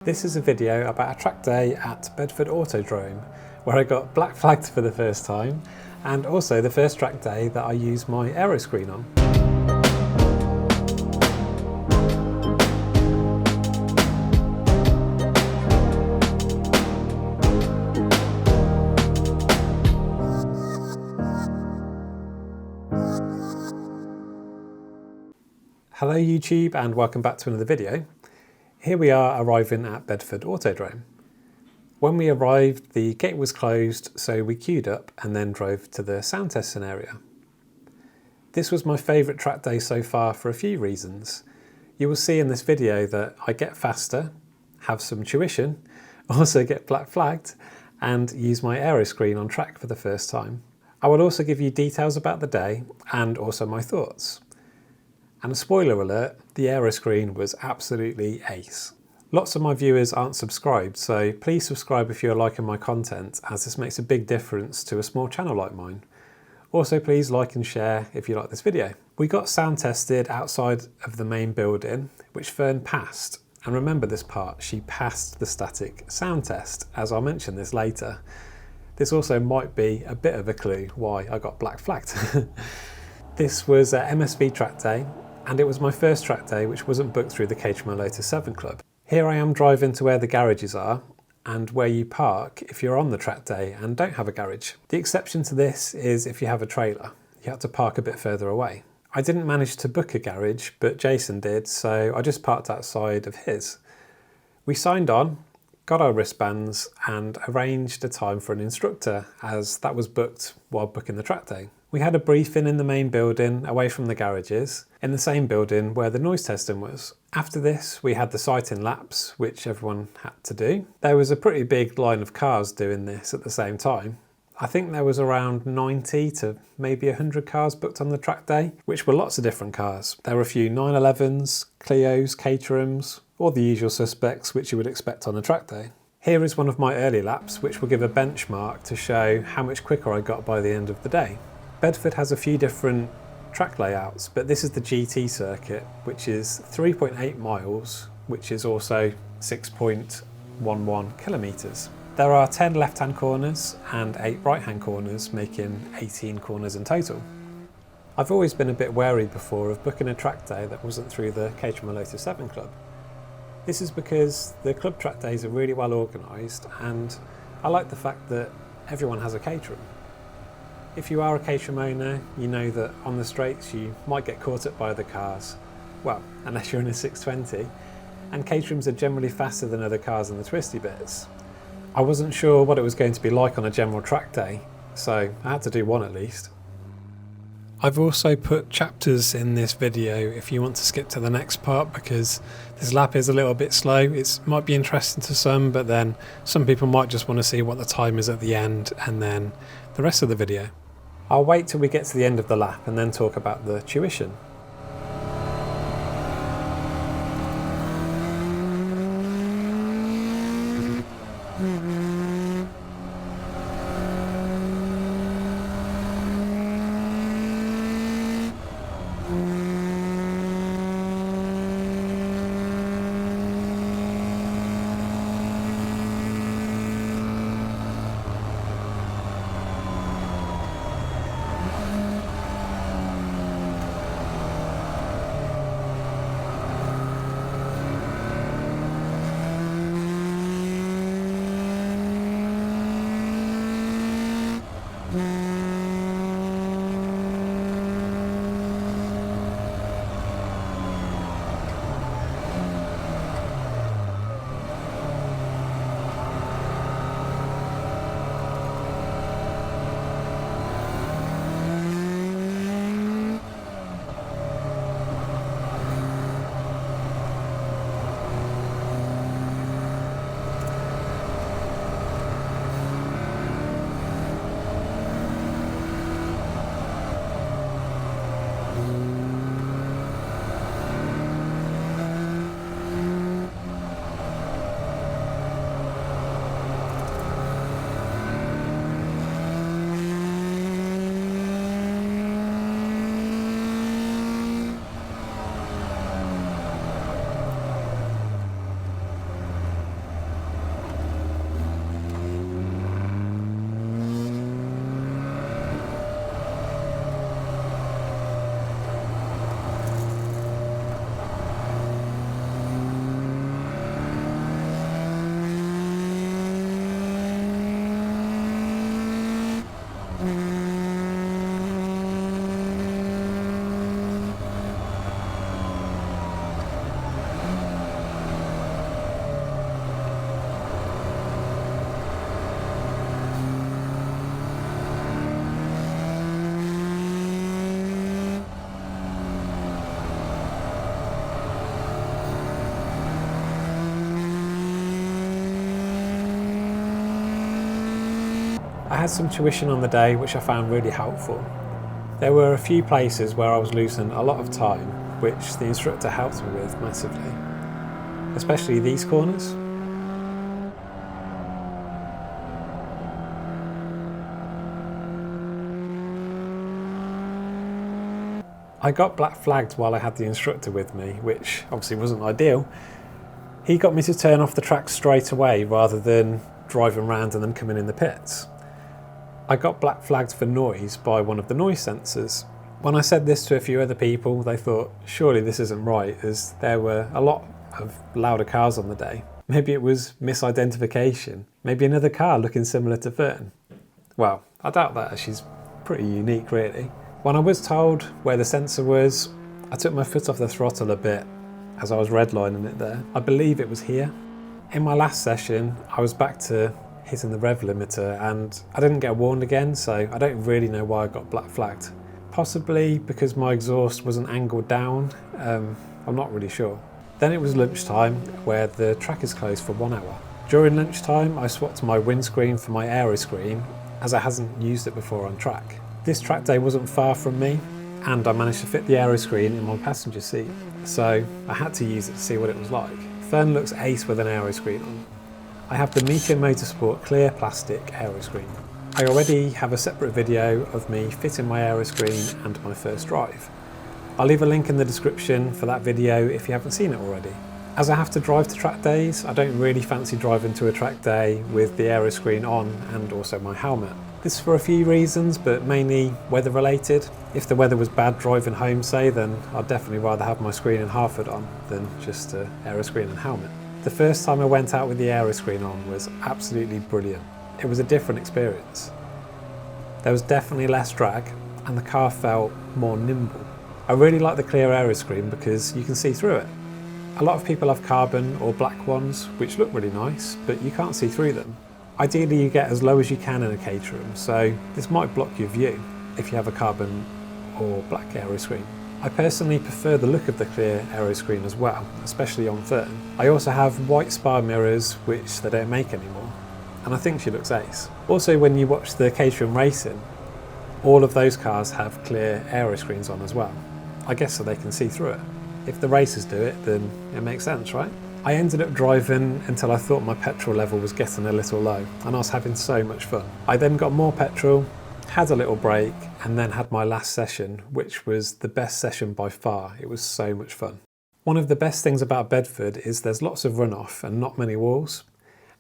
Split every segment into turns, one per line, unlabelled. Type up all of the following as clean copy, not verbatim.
This is a video about a track day at Bedford Autodrome where I got black flagged for the first time and also the first track day that I used my Aeroscreen on. Hello YouTube and welcome back to another video. Here we are arriving at Bedford Autodrome. When we arrived, the gate was closed, so we queued up and then drove to the sound testing area. This was my favourite track day so far for a few reasons. You will see in this video that I get faster, have some tuition, also get black flagged, and use my Aeroscreen on track for the first time. I will also give you details about the day and also my thoughts. And a spoiler alert, the Aeroscreen was absolutely ace. Lots of my viewers aren't subscribed, so please subscribe if you're liking my content, as this makes a big difference to a small channel like mine. Also please like and share if you like this video. We got sound tested outside of the main building, which Fern passed. And remember this part, she passed the static sound test, as I'll mention this later. This also might be a bit of a clue why I got black flagged. This was a MSV track day, and it was my first track day which wasn't booked through the Caterham 7 Club. Here I am driving to where the garages are and where you park if you're on the track day and don't have a garage. The exception to this is if you have a trailer. You have to park a bit further away. I didn't manage to book a garage, but Jason did, so I just parked outside of his. We signed on, got our wristbands and arranged a time for an instructor, as that was booked while booking the track day. We had a briefing in the main building away from the garages, in the same building where the noise testing was. After this, we had the sighting laps, which everyone had to do. There was a pretty big line of cars doing this at the same time. I think there was around 90 to maybe 100 cars booked on the track day, which were lots of different cars. There were a few 911s, Clios, Caterhams, all the usual suspects which you would expect on a track day. Here is one of my early laps, which will give a benchmark to show how much quicker I got by the end of the day. Bedford has a few different track layouts, but this is the GT circuit, which is 3.8 miles, which is also 6.11 kilometres. There are 10 left-hand corners and 8 right-hand corners, making 18 corners in total. I've always been a bit wary before of booking a track day that wasn't through the Caterham 7 Club. This is because the club track days are really well organised, and I like the fact that everyone has a Caterham. If you are a Caterham owner, you know that on the straights you might get caught up by other cars. Well, unless you're in a 620, and Caterhams are generally faster than other cars in the twisty bits. I wasn't sure what it was going to be like on a general track day, so I had to do one at least. I've also put chapters in this video if you want to skip to the next part, because this lap is a little bit slow. It might be interesting to some, but then some people might just want to see what the time is at the end and then the rest of the video. I'll wait till we get to the end of the lap and then talk about the tuition. I had some tuition on the day which I found really helpful. There were a few places where I was losing a lot of time, which the instructor helped me with massively, especially these corners. I got black flagged while I had the instructor with me, which obviously wasn't ideal. He got me to turn off the track straight away rather than driving around and then coming in the pits. I got black flagged for noise by one of the noise sensors. When I said this to a few other people, they thought, surely this isn't right, as there were a lot of louder cars on the day. Maybe it was misidentification. Maybe another car looking similar to Fern. Well, I doubt that, as she's pretty unique really. When I was told where the sensor was, I took my foot off the throttle a bit as I was redlining it there. I believe it was here. In my last session, I was back to hitting the rev limiter and I didn't get warned again, so I don't really know why I got black flagged. Possibly because my exhaust wasn't angled down, I'm not really sure. Then it was lunchtime, where the track is closed for 1 hour. During lunchtime, I swapped my windscreen for my Aeroscreen, as I hasn't used it before on track. This track day wasn't far from me, and I managed to fit the Aeroscreen in my passenger seat, so I had to use it to see what it was like. Fern looks ace with an Aeroscreen on. I have the Mika Motorsport clear plastic Aeroscreen. I already have a separate video of me fitting my Aeroscreen and my first drive. I'll leave a link in the description for that video if you haven't seen it already. As I have to drive to track days, I don't really fancy driving to a track day with the Aeroscreen on and also my helmet. This is for a few reasons, but mainly weather related. If the weather was bad driving home, say, then I'd definitely rather have my screen and half hood on than just an Aeroscreen and helmet. The first time I went out with the Aeroscreen on was absolutely brilliant. It was a different experience. There was definitely less drag and the car felt more nimble. I really like the clear Aeroscreen because you can see through it. A lot of people have carbon or black ones, which look really nice, but you can't see through them. Ideally you get as low as you can in a Caterham, so this might block your view if you have a carbon or black Aeroscreen. I personally prefer the look of the clear Aeroscreen as well, especially on Fern. I also have white spar mirrors, which they don't make anymore, and I think she looks ace. Also, when you watch the Caterham racing, all of those cars have clear Aeroscreens on as well. I guess so they can see through it. If the racers do it, then it makes sense, right? I ended up driving until I thought my petrol level was getting a little low, and I was having so much fun. I then got more petrol, had a little break, and then had my last session, which was the best session by far. It was so much fun. One of the best things about Bedford is there's lots of runoff and not many walls.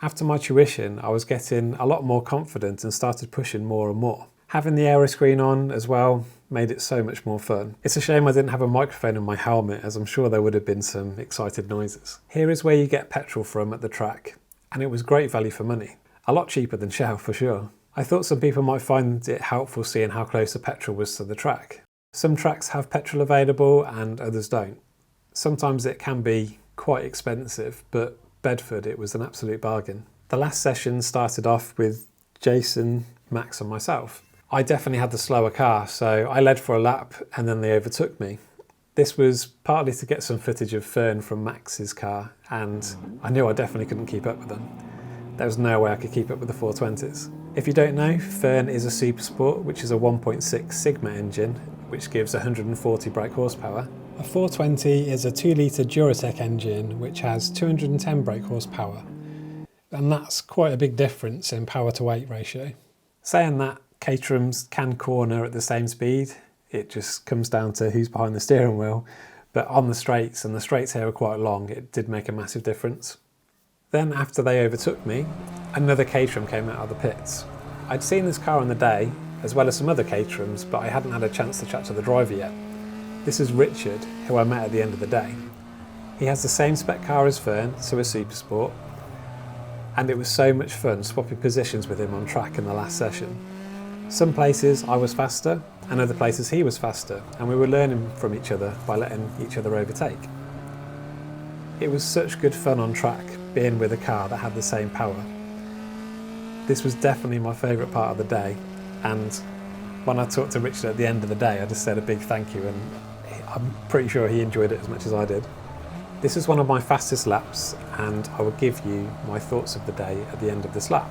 After my tuition, I was getting a lot more confident and started pushing more and more. Having the Aeroscreen on as well made it so much more fun. It's a shame I didn't have a microphone in my helmet, as I'm sure there would have been some excited noises. Here is where you get petrol from at the track, and it was great value for money. A lot cheaper than Shell for sure. I thought some people might find it helpful seeing how close the petrol was to the track. Some tracks have petrol available and others don't. Sometimes it can be quite expensive, but Bedford, it was an absolute bargain. The last session started off with Jason, Max and myself. I definitely had the slower car, so I led for a lap and then they overtook me. This was partly to get some footage of Fern from Max's car, and I knew I definitely couldn't keep up with them. There was no way I could keep up with the 420s. If you don't know, Fern is a Super Sport, which is a 1.6 Sigma engine, which gives 140 brake horsepower. A 420 is a 2-litre Duratec engine, which has 210 brake horsepower. And that's quite a big difference in power to weight ratio. Saying that, Caterhams can corner at the same speed. It just comes down to who's behind the steering wheel. But on the straights, and the straights here are quite long, it did make a massive difference. Then after they overtook me, another Caterham came out of the pits. I'd seen this car on the day, as well as some other Caterhams, but I hadn't had a chance to chat to the driver yet. This is Richard, who I met at the end of the day. He has the same spec car as Fern, so a Super Sport, and it was so much fun swapping positions with him on track in the last session. Some places I was faster, and other places he was faster, and we were learning from each other by letting each other overtake. It was such good fun on track, being with a car that had the same power. This was definitely my favourite part of the day, and when I talked to Richard at the end of the day, I just said a big thank you, and I'm pretty sure he enjoyed it as much as I did. This is one of my fastest laps, and I will give you my thoughts of the day at the end of this lap.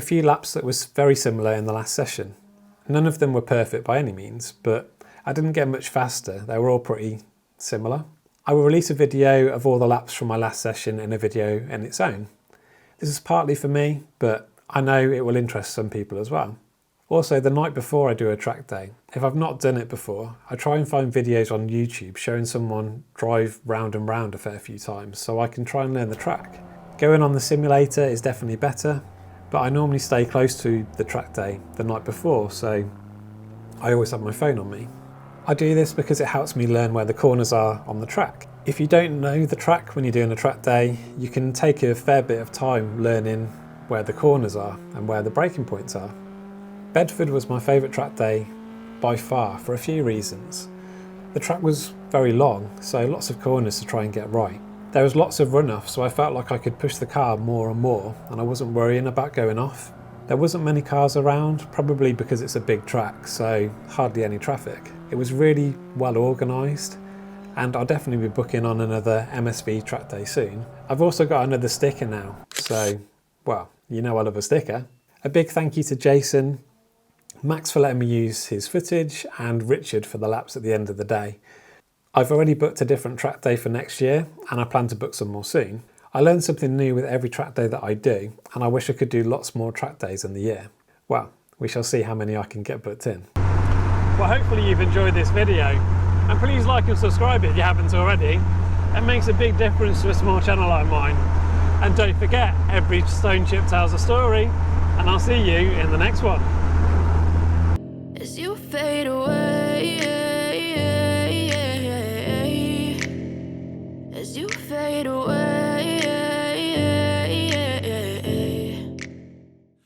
few laps that was very similar in the last session. None of them were perfect by any means, but I didn't get much faster. They were all pretty similar. I will release a video of all the laps from my last session in a video in its own. This is partly for me, but I know it will interest some people as well. Also, the night before I do a track day, if I've not done it before, I try and find videos on YouTube showing someone drive round and round a fair few times so I can try and learn the track. Going on the simulator is definitely better, but I normally stay close to the track day the night before, so I always have my phone on me. I do this because it helps me learn where the corners are on the track. If you don't know the track when you're doing a track day, you can take a fair bit of time learning where the corners are and where the braking points are. Bedford was my favourite track day by far for a few reasons. The track was very long, so lots of corners to try and get right. There was lots of runoff, so I felt like I could push the car more and more, and I wasn't worrying about going off. There wasn't many cars around, probably because it's a big track, so hardly any traffic. It was really well organised, and I'll definitely be booking on another MSV track day soon. I've also got another sticker now, so, well, you know I love a sticker. A big thank you to Jason, Max for letting me use his footage, and Richard for the laps at the end of the day. I've already booked a different track day for next year, and I plan to book some more soon. I learn something new with every track day that I do, and I wish I could do lots more track days in the year. Well, we shall see how many I can get booked in. Well, hopefully you've enjoyed this video, and please like and subscribe if you haven't already. It makes a big difference to a small channel like mine. And don't forget, every stone chip tells a story, and I'll see you in the next one.
As you fade away, as you fade away.